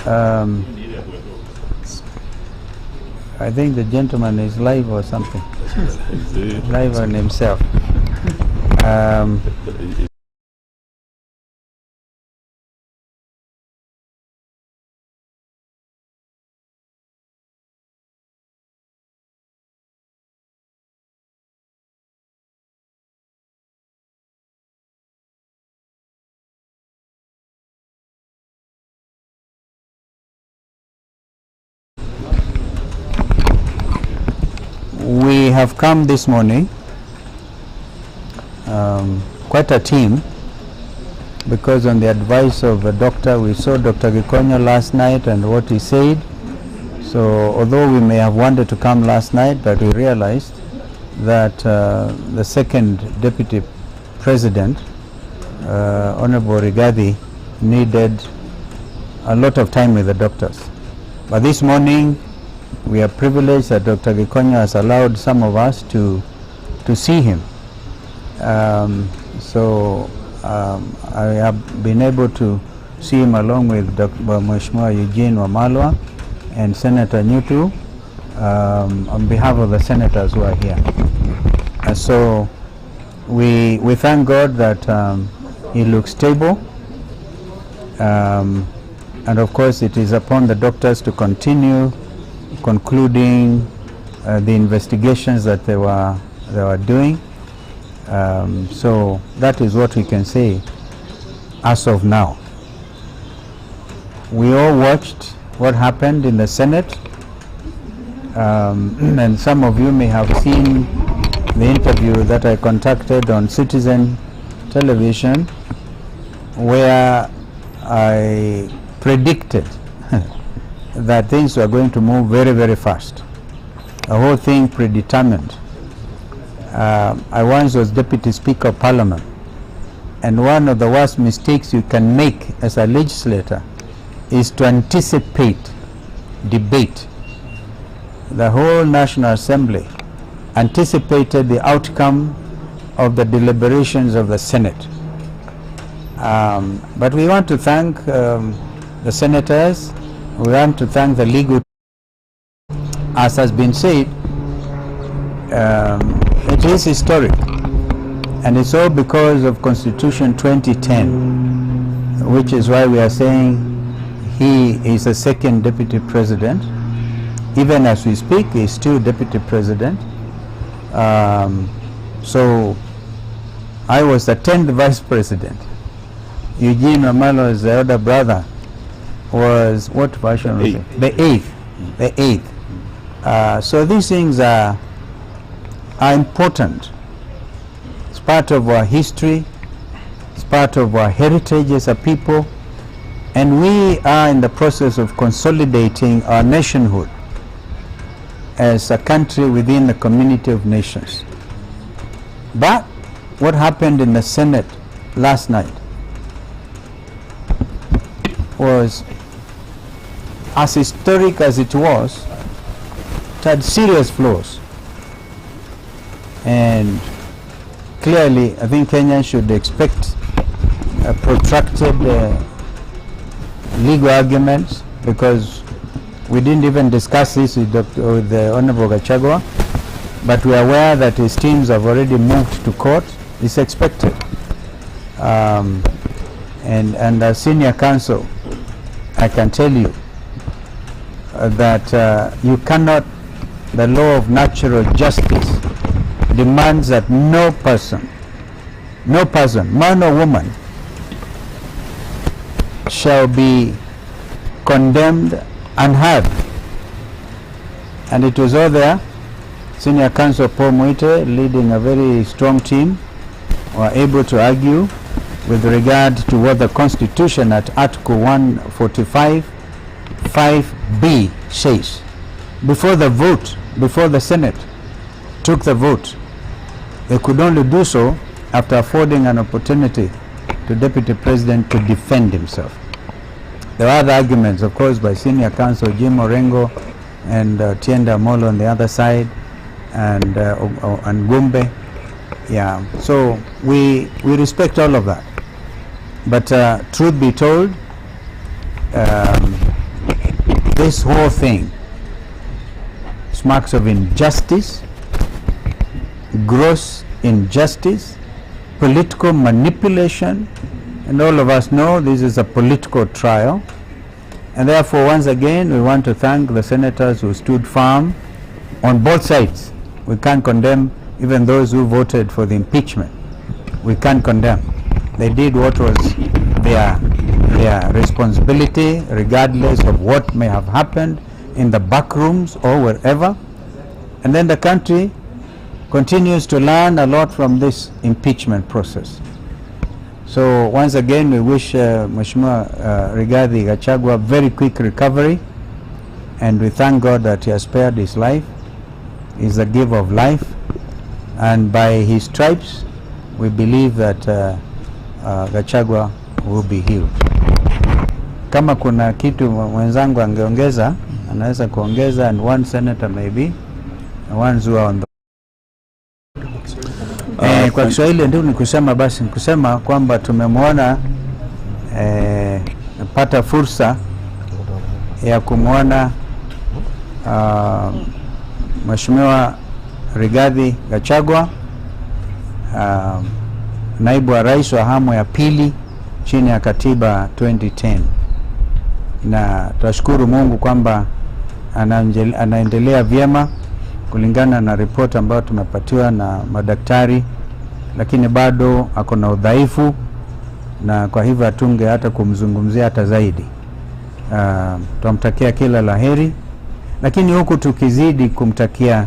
Um, I think the gentleman is live or something. Live on himself. We have come this morning, quite a team, because on the advice of a doctor, we saw Dr. Gikonyo last night and what he said. So although we may have wanted to come last night, but we realized that the second deputy president, Honorable Rigathi, needed a lot of time with the doctors. But this morning, we are privileged that Dr. Gikonyo has allowed some of us to see him. I have been able to see him along with Mheshimiwa Eugene Wamalwa and Senator Nyutu on behalf of the senators who are here. So we thank God that he looks stable. And of course it is upon the doctors to continue concluding the investigations that they were doing. So that is what we can say as of now. We all watched what happened in the Senate, and some of you may have seen the interview that I conducted on Citizen Television, where I predicted that things were going to move very, very fast. The whole thing predetermined. I once was Deputy Speaker of Parliament, and one of the worst mistakes you can make as a legislator is to anticipate debate. The whole National Assembly anticipated the outcome of the deliberations of the Senate. But we want to thank the senators. We want to thank the legal. As has been said, it is historic, and it's all because of Constitution 2010, which is why we are saying he is the second deputy president. Even as we speak, he is still deputy president. So I was the 10th vice president. Eugene Wamalwa, the elder brother, was what version was it? The eighth. The eighth. So these things are important. It's part of our history. It's part of our heritage as a people. And we are in the process of consolidating our nationhood as a country within the community of nations. But what happened in the Senate last night was, as historic as it was, it had serious flaws. And clearly, I think Kenyans should expect a protracted legal arguments, because we didn't even discuss this with the Honorable Gachagua, but we are aware that his teams have already moved to court. It's expected. And as senior counsel, I can tell you that you cannot, the law of natural justice demands that no person, man or woman, shall be condemned unheard. And it was all there. Senior Counsel Paul Muite, leading a very strong team, were able to argue with regard to what the Constitution at Article 145 5B says. Before the vote, before the Senate took the vote, they could only do so after affording an opportunity to Deputy President to defend himself. There are other arguments, of course, by Senior Counsel Jim Orengo and Tienda Molo on the other side, and Gumbe. Yeah, so we respect all of that. But truth be told, this whole thing smacks of injustice, gross injustice, political manipulation, and all of us know this is a political trial. And therefore, once again, we want to thank the senators who stood firm on both sides. We can't condemn even those who voted for the impeachment. We can't condemn. They did what was their responsibility, regardless of what may have happened in the back rooms or wherever. And then the country continues to learn a lot from this impeachment process. So once again, we wish Mheshimiwa Rigathi Gachagua a very quick recovery, and we thank God that he has spared his life. He's the giver of life, and by his stripes, we believe that Gachagua will be healed. Kama kuna kitu mwenzangu angeongeza, anaweza kuongeza, and one senator maybe, the ones who are on the kwa Kiswahili ndio nikusema, basi nikusema kwamba tumemwona napata fursa ya kumwona Mheshimiwa Rigathi Gachagua, naibu wa rais wa awamu ya pili chini ya katiba 2010, na tunashukuru Mungu kwamba anaendelea vyema kulingana na ripoti ambayo tumepatiwa na madaktari, lakini bado ako na udhaifu, na kwa hivyo atunge hata kumzungumzia hata zaidi. Tunamtakia kila laheri, lakini huku tukizidi kumtakia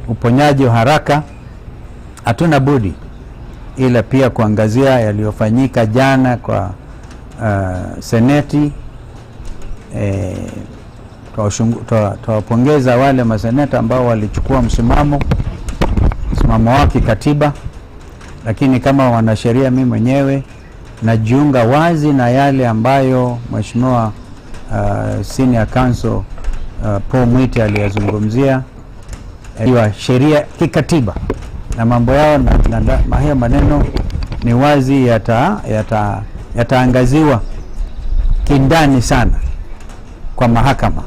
uponyaji wa haraka, hatuna budi ila pia kuangazia yaliyofanyika jana kwa seneti. Tuwapongeza wale maseneta ambao walichukua msimamo wa kikatiba, lakini kama wanasheria, mimi mwenyewe najiunga wazi na yale ambayo Mheshimiwa Senior Counsel Paul Mwite aliyazungumzia ya sheria kikatiba, na mambo yao na hayo maneno ni wazi yataangaziwa kindani sana kwa mahakama.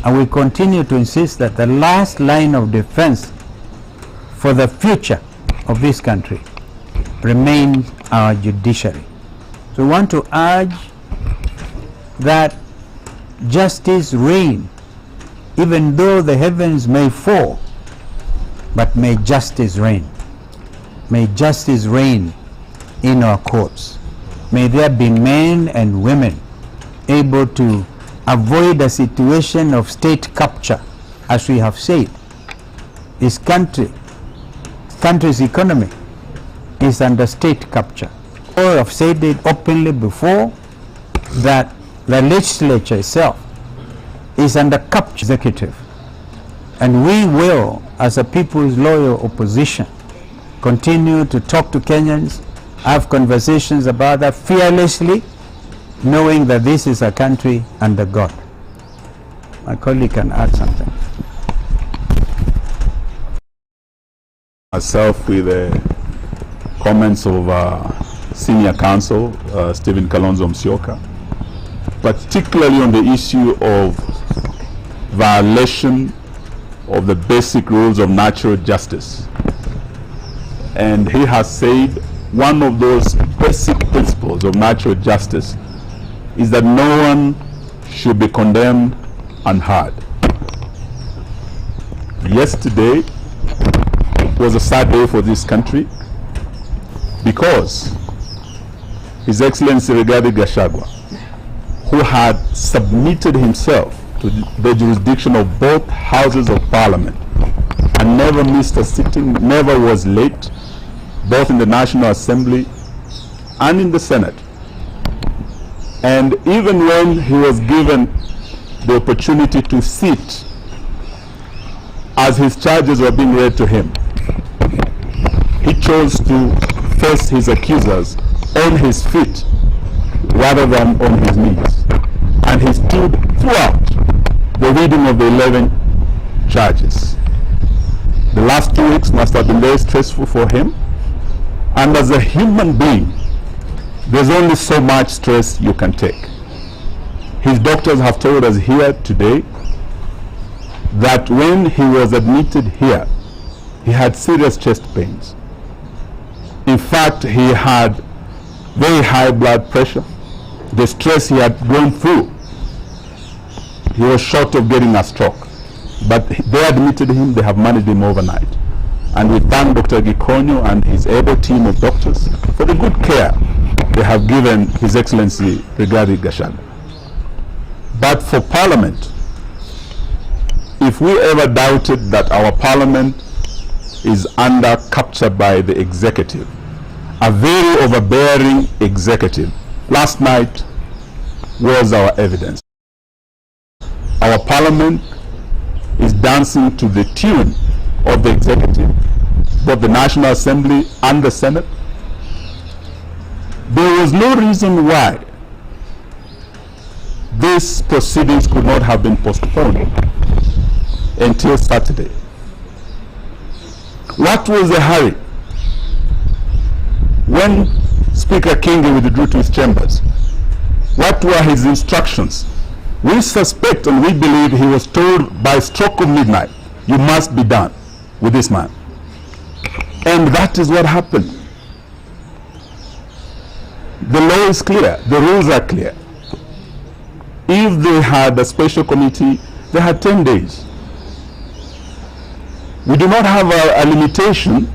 And we continue to insist that the last line of defense for the future of this country remains our judiciary. So we want to urge that justice reign, even though the heavens may fall, but may justice reign. May justice reign in our courts. May there be men and women able to avoid a situation of state capture. As we have said, this country's economy is under state capture. Or have said it openly before that the legislature itself is under capture executive. And we will, as a people's loyal opposition, continue to talk to Kenyans, have conversations about that fearlessly, knowing that this is a country under God. My colleague can add something. Myself with the comments of Senior Counsel Stephen Kalonzo Musyoka, particularly on the issue of violation of the basic rules of natural justice. And he has said one of those basic principles of natural justice is that no one should be condemned unheard. Yesterday was a sad day for this country because His Excellency Rigathi Gachagua, who had submitted himself to the jurisdiction of both houses of parliament and never missed a sitting, never was late, both in the National Assembly and in the Senate. And even when he was given the opportunity to sit as his charges were being read to him, he chose to face his accusers on his feet rather than on his knees. And he stood throughout the reading of the 11 charges. The last 2 weeks must have been very stressful for him. And as a human being, there's only so much stress you can take. His doctors have told us here today that when he was admitted here, he had serious chest pains. In fact, he had very high blood pressure. The stress he had gone through, he was short of getting a stroke. But they admitted him, they have managed him overnight. And we thank Dr. Gikonyo and his able team of doctors for the good care they have given His Excellency Rigathi Gachagua. But for Parliament, if we ever doubted that our Parliament is under capture by the executive, a very overbearing executive, last night was our evidence. Our Parliament is dancing to the tune of the executive, both the National Assembly and the Senate. There was no reason why these proceedings could not have been postponed until Saturday. What was the hurry? When Speaker Kingi withdrew to his chambers, what were his instructions? We suspect and we believe he was told by stroke of midnight, you must be done with this man. And that is what happened. The law is clear, the rules are clear. If they had a special committee, they had 10 days. We do not have a limitation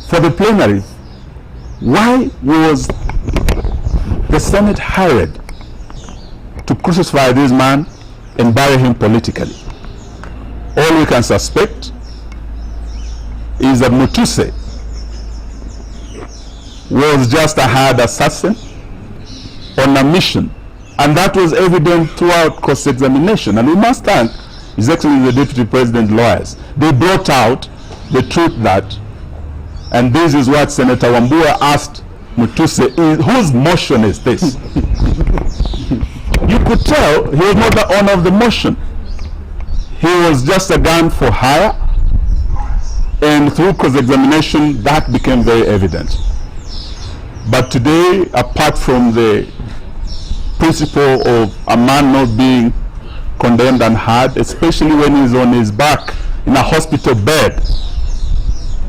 for the plenary. Why was the Senate hired to crucify this man and bury him politically? All we can suspect is that Mutuse was just a hired assassin on a mission, and that was evident throughout cross-examination. And we must thank His Excellency the Deputy President lawyers. They brought out the truth that, and this is what Senator Wambua asked Mutuse, whose motion is this? You could tell he was not the owner of the motion. He was just a gun for hire, and through cross-examination that became very evident. But today, apart from the principle of a man not being condemned and hard, especially when he's on his back in a hospital bed,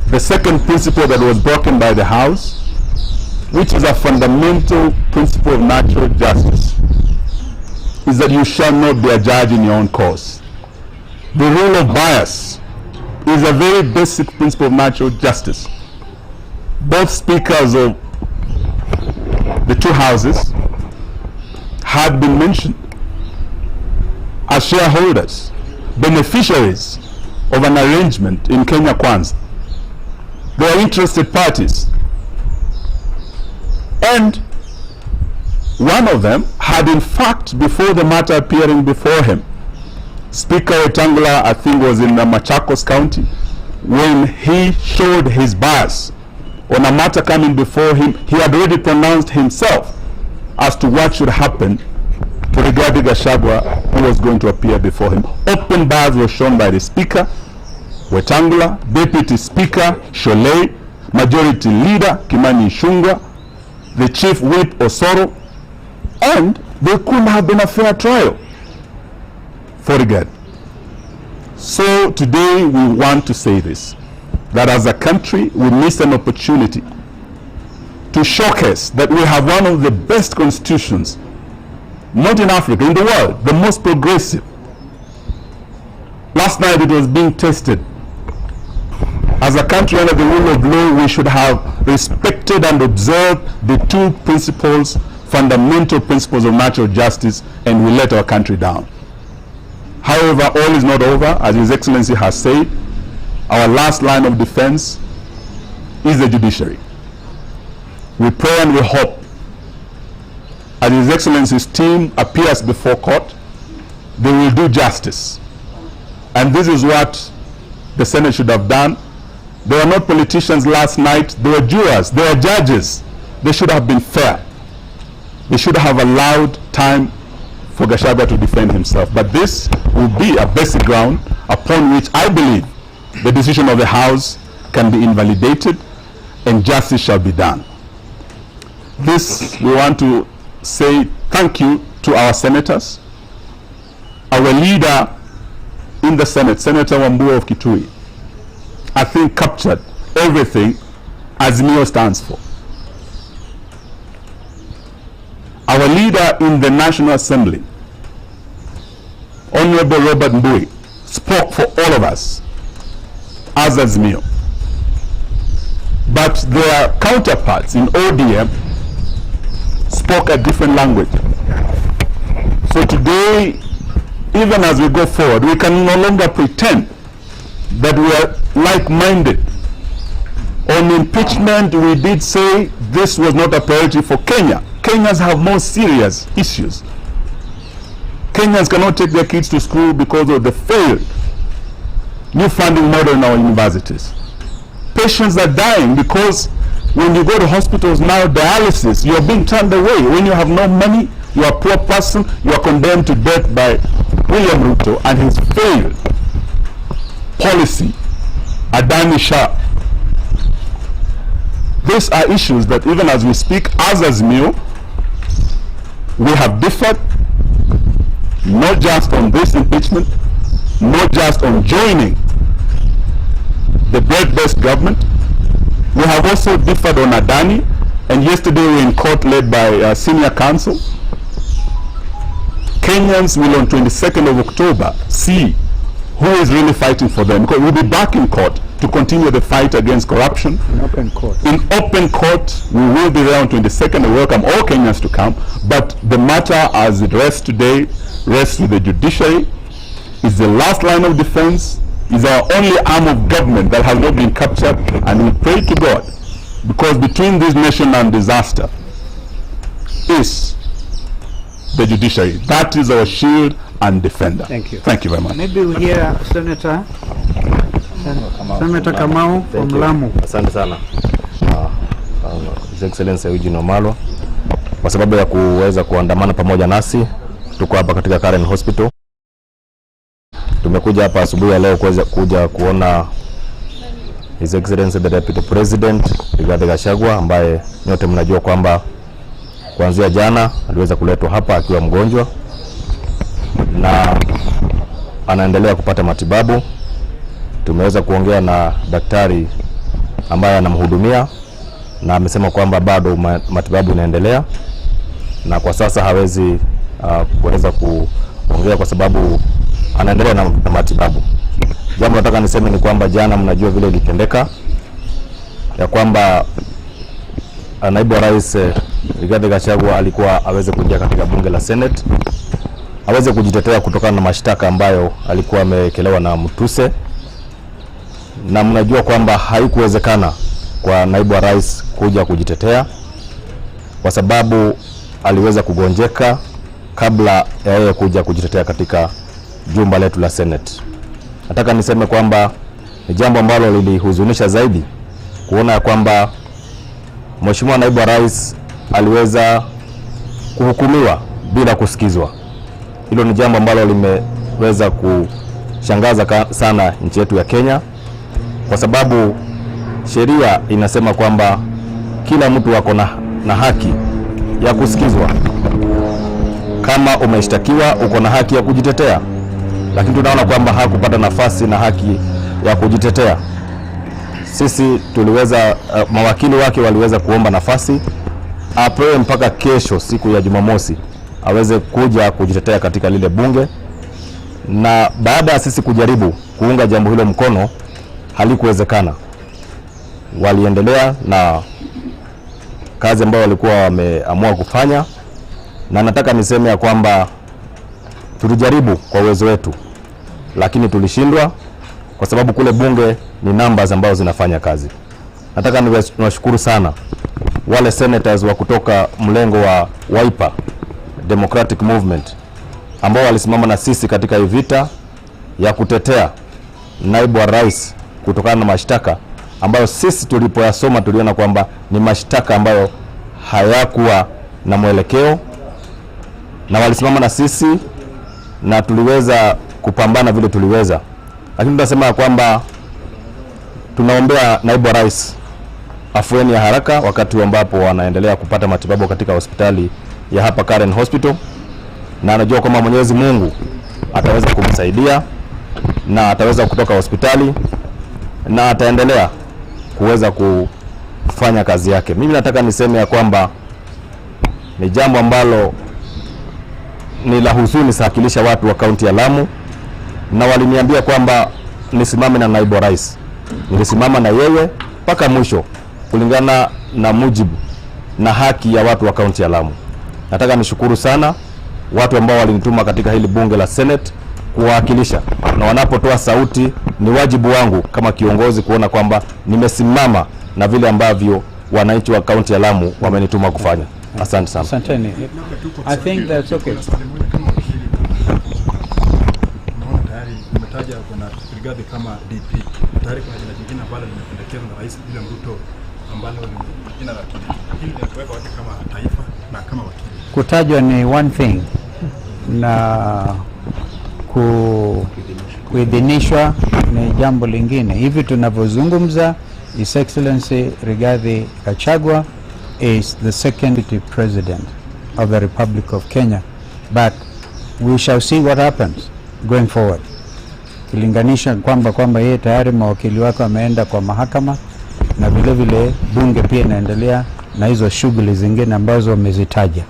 the second principle that was broken by the House, which is a fundamental principle of natural justice, is that you shall not be a judge in your own cause. The rule of bias is a very basic principle of natural justice. Both speakers of the two houses had been mentioned as shareholders, beneficiaries of an arrangement in Kenya Kwanza. They are interested parties. And one of them had, in fact, before the matter appearing before him, Speaker Wetangula, I think, was in Machakos County, when he showed his bias on a matter coming before him, he had already pronounced himself as to what should happen to Rigathi Gachagua, who was going to appear before him. Open bias was shown by the Speaker, Wetangula, Deputy Speaker, Sholei, Majority Leader, Kimani Ichung'wah, the Chief Whip, Osoro, and there couldn't have been a fair trial for Rigathi. So today we want to say this, that as a country we missed an opportunity to showcase that we have one of the best constitutions, not in Africa, in the world, the most progressive. Last night it was being tested. As a country under the rule of law, we should have respected and observed the two principles, fundamental principles of natural justice, and we let our country down. However, all is not over. As His Excellency has said, our last line of defense is the judiciary. We pray and we hope, as His Excellency's team appears before court, they will do justice. And this is what the Senate should have done. They were not politicians last night. They were jurors. They were judges. They should have been fair. They should have allowed time for Gachagua to defend himself. But this will be a basic ground upon which I believe the decision of the House can be invalidated and justice shall be done. This, we want to say thank you to our senators. Our leader in the Senate, Senator Wambua of Kitui, I think captured everything Azimio stands for. Our leader in the National Assembly, Honorable Robert Mbui, spoke for all of us as Azimio. But their counterparts in ODM spoke a different language. So today, even as we go forward, we can no longer pretend that we are like-minded. On impeachment, we did say this was not a priority for Kenya. Kenyans have more serious issues. Kenyans cannot take their kids to school because of the failed new funding model in our universities. Patients are dying because when you go to hospitals now, dialysis, you're being turned away. When you have no money, you're a poor person, you are condemned to death by William Ruto and his failed policy, Adani Shah. These are issues that even as we speak, as Azimio, we have differed, not just on this impeachment, not just on joining the broad-based government. We have also differed on Adani, and yesterday we were in court led by senior counsel. Kenyans will on 22nd of October see who is really fighting for them, because we'll be back in court to continue the fight against corruption. In open court. In open court, we will be there on 22nd. We welcome all Kenyans to come, but the matter as it rests today rests with the judiciary. It's the last line of defense, is our only arm of government that has not been captured, and we pray to God, because between this nation and disaster is the judiciary. That is our shield and defender. Thank you. Thank you very much. Maybe we hear Senator Kamau from Lamu. Asante sana His Excellency Eugene Wamalwa kwa sababu ya kuweza kuandamana pamoja nasi. Tuko hapa katika Karen Hospital. Tumekuja hapa asubuhi ya leo kuja kuona His Excellency the Deputy President Rigathi Gachagua, ambaye nyote mnajua kwamba kuanzia jana aliweza kuletwa hapa akiwa mgonjwa na anaendelea kupata matibabu. Tumeweza kuongea na daktari ambaye anamhudumia na amesema kwamba bado matibabu inaendelea, na kwa sasa hawezi kuweza kuongea kwa sababu anaendelea na matibabu. Jambo nataka niseme ni kwamba jana, mnajua vile ilitendeka ya kwamba naibu wa rais Rigathi Gachagua alikuwa aweze kuingia katika bunge la Senate, aweze kujitetea kutokana na mashtaka ambayo alikuwa amekelewa na Mutuse, na mnajua kwamba haikuwezekana kwa naibu wa rais kuja kujitetea kwa sababu aliweza kugonjeka kabla ya yeye kuja kujitetea katika jumba letu la Senate. Nataka niseme kwamba ni jambo ambalo lilihuzunisha zaidi kuona ya kwamba Mheshimiwa naibu wa rais aliweza kuhukumiwa bila kusikizwa. Hilo ni jambo ambalo limeweza kushangaza sana nchi yetu ya Kenya, kwa sababu sheria inasema kwamba kila mtu ako na haki ya kusikizwa. Kama umeshtakiwa uko na haki ya kujitetea, lakini tunaona kwamba hakupata nafasi na haki ya kujitetea. Sisi tuliweza mawakili wake waliweza kuomba nafasi apewe mpaka kesho, siku ya Jumamosi, aweze kuja kujitetea katika lile bunge, na baada ya sisi kujaribu kuunga jambo hilo mkono halikuwezekana. Waliendelea na kazi ambayo walikuwa wameamua kufanya, na nataka niseme ya kwamba tulijaribu kwa uwezo wetu, lakini tulishindwa kwa sababu kule bunge ni numbers ambazo zinafanya kazi. Nataka niwashukuru sana wale senators wa kutoka mlengo wa Wiper Democratic Movement ambao walisimama na sisi katika hii vita ya kutetea naibu wa rais kutokana na mashtaka ambayo sisi tulipoyasoma tuliona kwamba ni mashtaka ambayo hayakuwa na mwelekeo, na walisimama na sisi na tuliweza kupambana vile tuliweza. Lakini tunasema kwamba tunaombea naibu wa rais afueni ya haraka wakati ambapo wanaendelea kupata matibabu katika hospitali ya hapa Karen Hospital, na anajua kwamba Mwenyezi Mungu ataweza kumsaidia na ataweza kutoka hospitali na ataendelea kuweza kufanya kazi yake. Mimi nataka niseme ya kwamba ni jambo ambalo ni la huzuni sakilisha watu wa kaunti ya Lamu, na waliniambia kwamba nisimame na naibu rais. Nilisimama na yeye mpaka mwisho kulingana na mujibu na haki ya watu wa kaunti ya Lamu. Nataka nishukuru sana watu ambao walinituma katika hili bunge la Senate kuwakilisha, na wanapotoa sauti ni wajibu wangu kama kiongozi kuona kwamba nimesimama na vile ambavyo wananchi wa kaunti ya Lamu wamenituma kufanya. Asante sana. Asanteni. I think that's okay. Umetaja kuna brigade kama DP. Tayari kuna jina jingine ambalo limependekezwa na Rais William Ruto ambalo ni jina la kidini. Hili linaweka watu kama taifa na kama wakili. Kutajwa ni one thing na kuidhinishwa ni jambo lingine. Hivi tunavyozungumza, His Excellency Rigathi Gachagua is the second president of the Republic of Kenya, but we shall see what happens going forward. Kilinganisha kwamba yeye tayari mawakili wake wameenda kwa mahakama na vile vile bunge pia inaendelea na hizo shughuli zingine ambazo wamezitaja.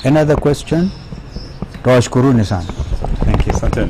Another question? Tuwashukuruni sana. Thank you. Asante.